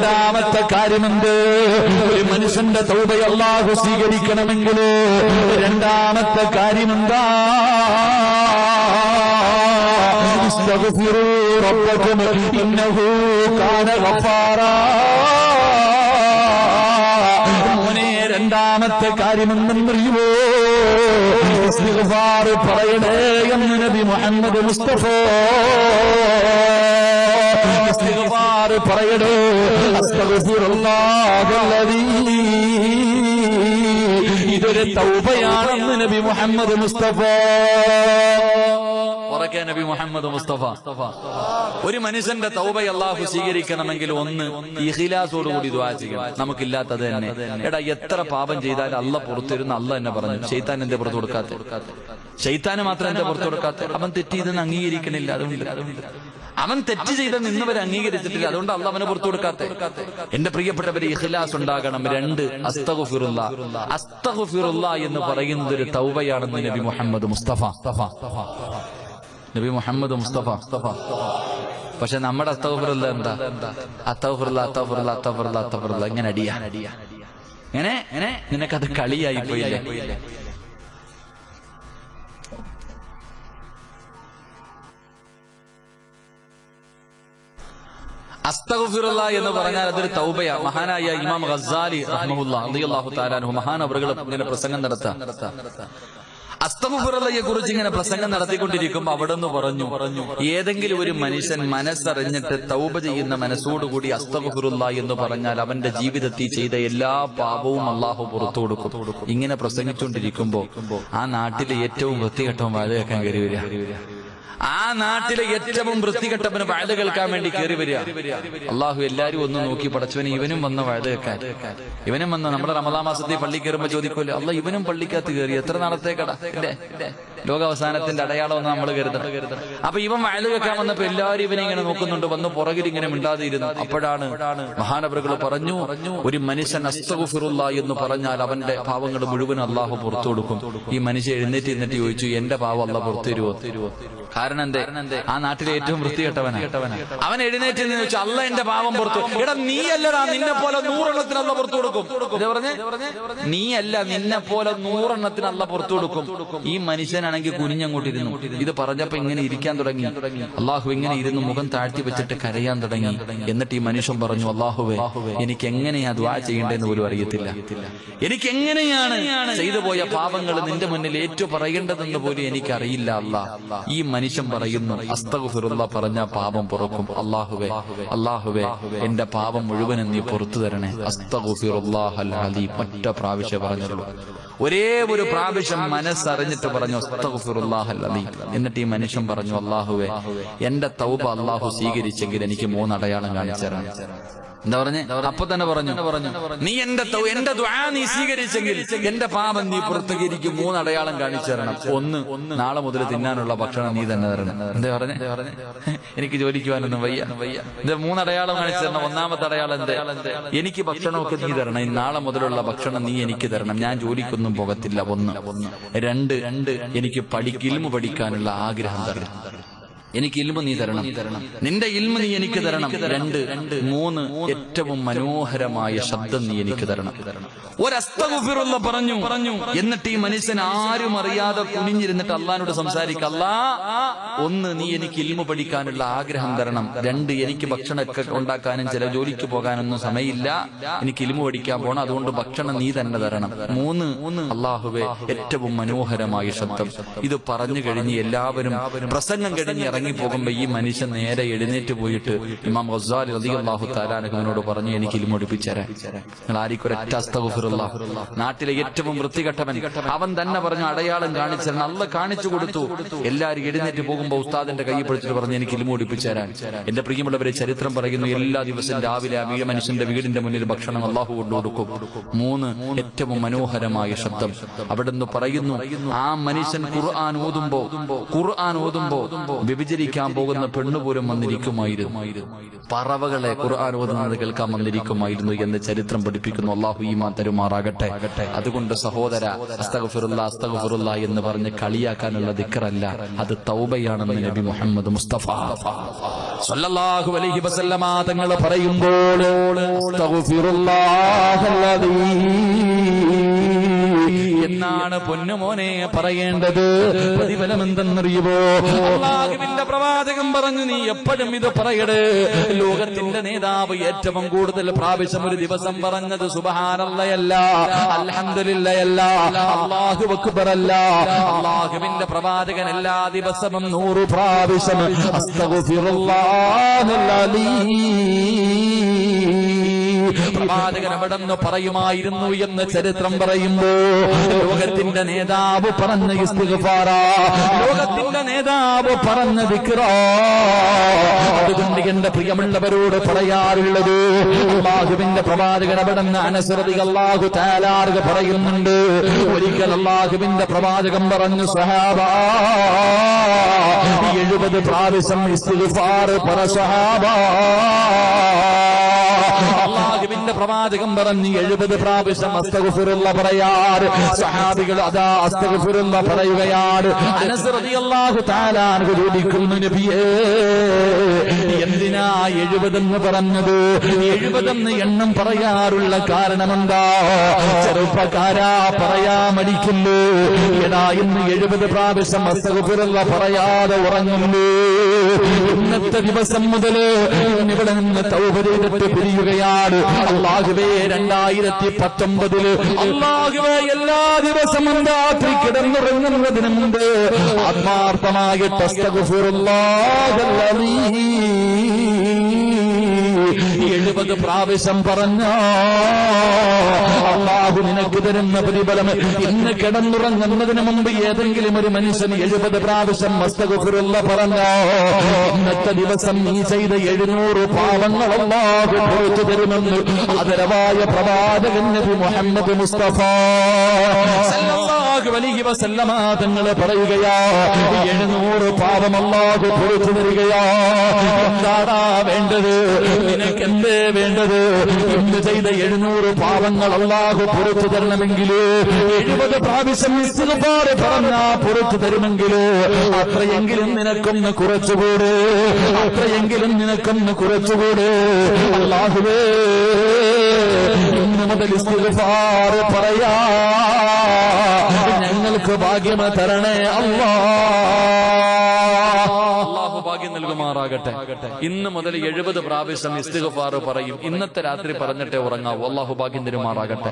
രണ്ടാമത്തെ കാര്യമുണ്ട്. ഒരു മനുഷ്യന്റെ തൗബ അല്ലാഹു സ്വീകരിക്കണമെങ്കിൽ രണ്ടാമത്തെ കാര്യമെന്താ? ഇസ്തഗ്ഫിറൂ റബ്ബക്കും ഇന്നഹു കാന ഗഫാറാ. മോനെ, രണ്ടാമത്തെ കാര്യമെന്നറിയുമോ? ഇസ്തിഗ്ഫാർ പറയണേ എന്ന് നബി മുഹമ്മദ് മുസ്തഫ. ഇസ്തിഗ്ഫാർ പറയണേ. അസ്തഗ്ഫിറുല്ലാഹല്ലദീ. ഇതൊരു തൗബയാണെന്ന് നബി മുഹമ്മദ് മുസ്തഫ. നബി മുഹമ്മദ് മുസ്തഫ. ഒരു മനുഷ്യന്റെ തൗബ അല്ലാഹു സ്വീകരിക്കണമെങ്കിൽ ഒന്ന് ഇഖ്ലാസോടുകൂടി ദുആ ചെയ്യണം. നമുക്കില്ലാത്തത് തന്നെ. എടാ, എത്ര പാപം ചെയ്താലും അല്ലാഹ് പുറത്തിരുന്ന് അല്ലാഹ് എന്നെ പറഞ്ഞു. ശൈത്താൻ എന്റെ പുറത്തു കൊടുക്കാത്ത? ശൈത്താന് മാത്രം എന്റെ പുറത്തു കൊടുക്കാത്ത? അവൻ തെറ്റ് ചെയ്തെന്ന് അംഗീകരിക്കണില്ല. അതുകൊണ്ട് അവൻ തെറ്റ് ചെയ്ത് നിന്നവരെ അംഗീകരിച്ചിട്ടില്ല. അതുകൊണ്ട് അല്ലാഹ് അവനെ പുറത്തു കൊടുക്കാത്ത? എന്റെ പ്രിയപ്പെട്ടവരെ, ഇഖ്ലാസ് ഉണ്ടാകണം. രണ്ട്, അസ്തഗ്ഫിറുല്ലാഹ്. അസ്തഗ്ഫിറുല്ലാഹ് എന്ന് പറയുന്നത് ഒരു തൗബയാണെന്ന് നബി മുഹമ്മദ് മുസ്തഫ. നബി മുഹമ്മദ് മുസ്തഫ. പക്ഷെ നമ്മുടെ അസ്തഗ്ഫിറുല്ലാഹ് എന്താ? അസ്തഗ്ഫിറുല്ലാഹ് അസ്തഗ്ഫിറുല്ലാഹ് അസ്തഗ്ഫിറുല്ലാഹ് അസ്തഗ്ഫിറുല്ലാഹ് ഇങ്ങനെ അടിയാ. ഇങ്ങനെ നിനക്കത് കളിയായി പോയില്ലേ? അസ്തഗ്ഫിറുല്ലാഹ് എന്ന് പറഞ്ഞാൽ അതൊരു തൗബയാ. മഹാനായ ഇമാം ഗസ്സാലി റഹ്മഹുല്ലാഹ് റളിയല്ലാഹു തആല അൻഹു മഹാനവറുകൾ ഇങ്ങനെ പ്രസംഗം നടത്താം. അസ്തഗ്ഫിറുല്ലാഹയെ കുറിച്ച് ഇങ്ങനെ പ്രസംഗം നടത്തിക്കൊണ്ടിരിക്കുമ്പോൾ അവിടെ നിന്ന് പറഞ്ഞു, ഏതെങ്കിലും ഒരു മനുഷ്യൻ മനസ്സറിഞ്ഞിട്ട് തൗബ ചെയ്യുന്ന മനസ്സോടുകൂടി അസ്തഗ്ഫിറുല്ലാഹ് എന്ന് പറഞ്ഞാൽ അവന്റെ ജീവിതത്തിൽ ചെയ്ത എല്ലാ പാപവും അല്ലാഹു പുറത്തു കൊടുക്കും. ഇങ്ങനെ പ്രസംഗിച്ചുകൊണ്ടിരിക്കുമ്പോ ആ നാട്ടിലെ ഏറ്റവും വൃത്തികെട്ടവൻ വാഴ കേൾക്കാൻ കയറി വരിക. ആ നാട്ടിലെ ഏറ്റവും വൃത്തികെട്ടവന് വാഴ കേൾക്കാൻ വേണ്ടി കയറി വരിക. അള്ളാഹു എല്ലാരും ഒന്ന് നോക്കി, പടച്ചവന് ഇവനും വന്ന വാഴ കേൾക്കാൻ. ഇവനും വന്ന നമ്മുടെ റമദാൻ മാസത്തിൽ പള്ളി കയറുമ്പോ ചോദിക്കുമല്ലോ, അല്ല ഇവനും പള്ളിക്കകത്ത് കയറി, എത്ര നാളത്തേക്കടാ? ലോകാവസാനത്തിന്റെ അടയാളം ഒന്ന് നമ്മൾ കരുതണം. അപ്പൊ ഇവൻ വാഴ കേൾക്കാൻ വന്നപ്പോ എല്ലാവരും ഇവനെ ഇങ്ങനെ നോക്കുന്നുണ്ട്. വന്ന് പുറകിൽ ഇങ്ങനെ മിണ്ടാതിരുന്നു. അപ്പോഴാണ് മഹാനവറുകൾ പറഞ്ഞു, ഒരു മനുഷ്യൻ അസ്തഗ്ഫിറുല്ലാഹ് എന്ന് പറഞ്ഞാൽ അവന്റെ പാവങ്ങൾ മുഴുവൻ അള്ളാഹു പുറത്തു കൊടുക്കും. ഈ മനുഷ്യൻ എഴുന്നേറ്റ് ചോദിച്ചു, എന്റെ പാവം അള്ളാഹ് പുറത്തു തരുമോ? കാരണം എന്തേ? ആ നാട്ടിലെ ഏറ്റവും വൃത്തികെട്ടവനാ. അവൻ എഴുന്നേറ്റ് ചോദിച്ചു, അല്ല എന്റെ പാവം പുറത്തു. എടാ, നീ അല്ലടാ, നിന്നെ പോലെ 100 എണ്ണത്തിന് അല്ല പുറത്തു കൊടുക്കും. നീ അല്ല, നിന്നെ പോലെ 100 എണ്ണത്തിന് അല്ല പുറത്തു കൊടുക്കും. ഈ മനുഷ്യനാണെങ്കിൽ കുനിഞ്ഞങ്ങോട്ടിരുന്നു. ഇത് പറഞ്ഞപ്പോ ഇങ്ങനെ ഇരിക്കാൻ തുടങ്ങി. അള്ളാഹു ഇങ്ങനെ ഇരുന്ന് മുഖം താഴ്ത്തി വെച്ചിട്ട് കരയാൻ തുടങ്ങി. എന്നിട്ട് ഈ മനുഷ്യൻ പറഞ്ഞു, അള്ളാഹുവേ, എനിക്ക് എങ്ങനെയാ ദുആ ചെയ്യേണ്ടതെന്ന് പോലും അറിയത്തില്ല. എനിക്ക് എങ്ങനെയാണ് ചെയ്തു പോയ പാപങ്ങൾ നിന്റെ മുന്നിൽ ഏറ്റു പറയേണ്ടതെന്ന് പോലും എനിക്കറിയില്ല. അല്ലാഹ്, ഈ മനുഷ്യൻ പറയുന്നു, അസ്തഗ്ഫിറുല്ലാഹ് പറഞ്ഞ പാപം പുറക്കും. അല്ലാഹുവേ എന്റെ പാപം മുഴുവനും നീ പുറത്തു തരണേ. അസ്തഗ്ഫിറുല്ലാഹൽ അലീം. ഒറ്റ പ്രാവശ്യം പറഞ്ഞുള്ളൂ. ഒരേ ഒരു പ്രാവശ്യം മനസ്സറിഞ്ഞിട്ട് പറഞ്ഞു അസ്തഗ്ഫിറുല്ലാഹൽ അലീം. എന്നിട്ട് ഈ മനുഷ്യൻ പറഞ്ഞു, അല്ലാഹുവേ, എന്റെ തൗബ അല്ലാഹു സ്വീകരിച്ചെങ്കിൽ എനിക്ക് 3 അടയാളം കാണിച്ചു തരണം. എന്താ പറഞ്ഞേ? അപ്പൊ തന്നെ പറഞ്ഞു, നീ എന്റെ ദുആ നീ സ്വീകരിച്ചെങ്കിൽ എന്റെ പാപം നീ പുറത്തേക്ക് എനിക്ക് 3 അടയാളം കാണിച്ചു തരണം. ഒന്ന്, നാളെ മുതൽ തിന്നാനുള്ള ഭക്ഷണം നീ തന്നെ തരണം. എന്താ പറഞ്ഞേ? എനിക്ക് ജോലിക്കുവാനൊന്നും വയ്യ. ഇത് 3 അടയാളം കാണിച്ചു തരണം. ഒന്നാമത്തെ അടയാളം എന്തേ? എനിക്ക് ഭക്ഷണമൊക്കെ നീ തരണം. നാളെ മുതലുള്ള ഭക്ഷണം നീ എനിക്ക് തരണം. ഞാൻ ജോലിക്കൊന്നും പോകത്തില്ല. ഒന്ന്. രണ്ട്, എനിക്ക് ഇൽമു പഠിക്കാനുള്ള ആഗ്രഹം തരണം. എനിക്ക് ഇൽമു നീ തരണം. നിന്റെ ഇൽമു നീ എനിക്ക് തരണം. 2, 3, ഏറ്റവും മനോഹരമായ ശബ്ദം നീ എനിക്ക് തരണം. ഒരസ്തഗ്ഫിറുല്ലാഹ് പറഞ്ഞു. എന്നിട്ട് ഈ മനുഷ്യൻ ആരും അറിയാതെ കുനിഞ്ഞിരുന്നിട്ട് അള്ളാഹിനോട് സംസാരിക്കുക. അല്ലാഹ്, 1, നീ എനിക്ക് ഇൽമു പഠിക്കാനുള്ള ആഗ്രഹം തരണം. 2, എനിക്ക് ഭക്ഷണമൊക്കെ ഉണ്ടാക്കാനും ചില ജോലിക്ക് പോകാനൊന്നും സമയമില്ല. എനിക്ക് ഇൽമു പഠിക്കാൻ പോകണം. അതുകൊണ്ട് ഭക്ഷണം നീ തന്നെ തരണം. 3, അല്ലാഹുവേ, ഏറ്റവും മനോഹരമായ ശബ്ദം. ഇത് പറഞ്ഞു കഴിഞ്ഞ് എല്ലാവരും പ്രസംഗം കഴിഞ്ഞ് ഇറങ്ങിപ്പോകുമ്പോ ഈ മനുഷ്യൻ നേരെ എഴുന്നേറ്റ് പോയിട്ട് ഇമാം ഗസ്സാലി റളിയല്ലാഹു തആല അൻഹുവിനോട് പറഞ്ഞു, എനിക്ക് ഇൽമു പഠിപ്പിച്ചു തരാൻ. നിങ്ങൾ ആരിക്കൊരൊറ്റ അസ്തഗ്ഫിറുല്ലാഹ്. നാട്ടിലെ ഏറ്റവും വൃത്തികെട്ടവൻ അവൻ തന്നെ പറഞ്ഞു, അടയാളം കാണിച്ചു തരണം. അല്ലാഹ് കാണിച്ചു കൊടുത്തു. എല്ലാരും എഴുന്നേറ്റ് പോകുമ്പോ ഉസ്താദിന്റെ കൈ പിടിച്ചിട്ട് പറഞ്ഞു, എനിക്ക് ഇൽമു പഠിപ്പിച്ചു തരാൻ. എന്റെ പ്രിയമുള്ളവരെ, ചരിത്രം പറയുന്നു, എല്ലാ ദിവസവും രാവിലെ ആ മനുഷ്യന്റെ വീടിന്റെ മുന്നിൽ ഭക്ഷണം അല്ലാഹു കൊണ്ടു കൊടുക്കും. 3, ഏറ്റവും മനോഹരമായ ശബ്ദം. അവിടെ നിന്ന് പറയുന്നു, ആ മനുഷ്യൻ ഖുർആൻ ഓതുമ്പോ വ്യഭിചാര വ്യഭിചരിക്കാൻ പോകുന്ന പെണ്ണുപോലും വന്നിരിക്കുമായിരുന്നു. പറവകളെ ഖുർആൻ ഓതുന്നത് കേൾക്കാൻ വന്നിരിക്കുമായിരുന്നു എന്ന് ചരിത്രം പഠിപ്പിക്കുന്നു. അല്ലാഹു ഈമാൻ തരുമാറാകട്ടെ. അതുകൊണ്ട് സഹോദര, അസ്തഗ്ഫിറുല്ലാ അസ്തഗ്ഫിറുല്ലാ എന്ന് പറഞ്ഞ് കളിയാക്കാനുള്ള ദിക്റല്ല, അത് തൗബയാണെന്ന് നബി മുഹമ്മദ് മുസ്തഫ സ്വല്ലല്ലാഹു അലൈഹി വസല്ലമ തങ്ങൾ പറയുമ്പോൾ അസ്തഗ്ഫിറുല്ലാഹല്ലദീ എന്നാണ് പൊന്നുമോനെ പറയേണ്ടത്. പ്രതിഫലം എന്തെന്നറിയുമോ? അല്ലാഹുവിന്റെ പ്രവാചകൻ പറഞ്ഞു, നീ എപ്പോഴും ഇത് പറയട്. ലോകത്തിന്റെ നേതാവ് ഏറ്റവും കൂടുതൽ പ്രാവശ്യം ഒരു ദിവസം പറഞ്ഞത് സുബ്ഹാനല്ലാഹല്ല, അൽഹംദുലില്ലാഹല്ല, അല്ലാഹു അക്ബർ അല്ല. അല്ലാഹുവിന്റെ പ്രവാചകൻ എല്ലാ ദിവസവും 100 പ്രാവശ്യം പ്രവാചകൻ എവിടെന്ന് പറയുമായിരുന്നു എന്ന് ചരിത്രം പറയുമ്പോ ലോകത്തിന്റെ നേതാവ് പറഞ്ഞ ഇസ്തിഗ്ഫാറ, ലോകത്തിന്റെ നേതാവ് പറഞ്ഞ ദിക്റ. അതുകൊണ്ട് എന്റെ പ്രിയമുള്ളവരോട് പറയാറുള്ളത്, അല്ലാഹുവിന്റെ പ്രവാചകൻ എവിടെന്ന് അനസ് റളിയല്ലാഹു തആല പറയുന്നുണ്ട്, ഒരിക്കൽ അല്ലാഹുവിന്റെ പ്രവാചകൻ പറഞ്ഞു, സഹാബാ 70 പ്രാവശ്യം ഇസ്തിഗ്ഫാർ പറ സഹാബാ. അല്ലാഹുവിന്റെ പ്രവാചകൻ പറഞ്ഞു 70 പ്രാവശ്യം അസ്തഗ്ഫിറുല്ലാഹ് പറയാറ്. സഹാബികൾ അതാ അസ്തഗ്ഫിറുല്ലാഹ് പറയുകയാണ്. അനസ് റളിയല്ലാഹു തആല അൻഹു ചോദിക്കുന്നു, നബിയേ എന്തിനാ 70 എന്ന് പറഞ്ഞത്? 70 എന്ന് എണ്ണം പറയാറുള്ള കാരണമെന്താ? ചെറുപ്പക്കാരാ പറയാ മടിക്കുന്നു. എടാ ഇന്ന് 70 പ്രാവശ്യം അസ്തഗ്ഫിറുല്ലാഹ് പറയാതെ ഉറങ്ങുന്നു. ഇന്നത്തെ ദിവസം മുതൽ ഇവിടെ നിന്ന് തൗബ ചെയ്തിട്ട് പിരിയുകയാണ്. അല്ലാഹുവേ 2019 അല്ലാഹുവേ എല്ലാ ദിവസവും രാത്രി കിടന്നുറങ്ങുന്നതിന് മുമ്പ് ആത്മാർത്ഥമായിട്ട് അസ്തഗ്ഫിറുല്ലാഹല്ലദീ 70 പ്രാവശ്യം പറഞ്ഞ അല്ലാഹു നിനക്ക് തരുന്ന പ്രതിഫലം. ഇന്ന് കിടന്നുറങ്ങുന്നതിന് മുമ്പ് ഏതെങ്കിലും ഒരു മനുഷ്യൻ 70 പ്രാവശ്യം അസ്തഗ്ഫിറുല്ലാഹ് പറഞ്ഞ ഇന്നത്തെ ദിവസം നീ ചെയ്ത 700 പാപങ്ങൾ അല്ലാഹു പുറത്തു തരുമെന്ന് ആദരവായ പ്രവാചകൻ നബി മുഹമ്മദ് മുസ്തഫ സല്ലല്ലാഹു അലൈഹി വസല്ലമ തങ്ങൾ പറയുകയാ, 700 പാപം അല്ലാഹു പുറത്തു തരികയാ. എന്താടാ വേണ്ടത്? നിനക്ക് എന്തേ വേണ്ടത്? ഇന്ന് ചെയ്ത 700 പാപങ്ങൾ അല്ലാഹു പുറത്തു തരണമെങ്കിൽ 70 പ്രാവശ്യം ഇസ്തിഗ്ഫാർ പറഞ്ഞാ പുറത്തു തരുമെങ്കിൽ അത്രയെങ്കിലും നിനക്കൊന്ന് കുറച്ചുകൂടെ, അത്രയെങ്കിലും നിനക്കൊന്ന് കുറച്ചുകൂടെ. അല്ലാഹുവേ ഇന്ന് മുതൽ ഇസ്തിഗ്ഫാർ പറയാ ഞങ്ങൾക്ക് ഭാഗ്യം തരണേ അല്ലാഹു ഭാഗ്യം നൽകുമാറാകട്ടെ. ഇന്ന് മുതൽ 70 പ്രാവശ്യം ഇസ്തിഗ്ഫാർ പറയും. ഇന്നത്തെ രാത്രി പറഞ്ഞിട്ടേ ഉറങ്ങാവൂ. അല്ലാഹു ഭാഗ്യം തരുമാറാകട്ടെ.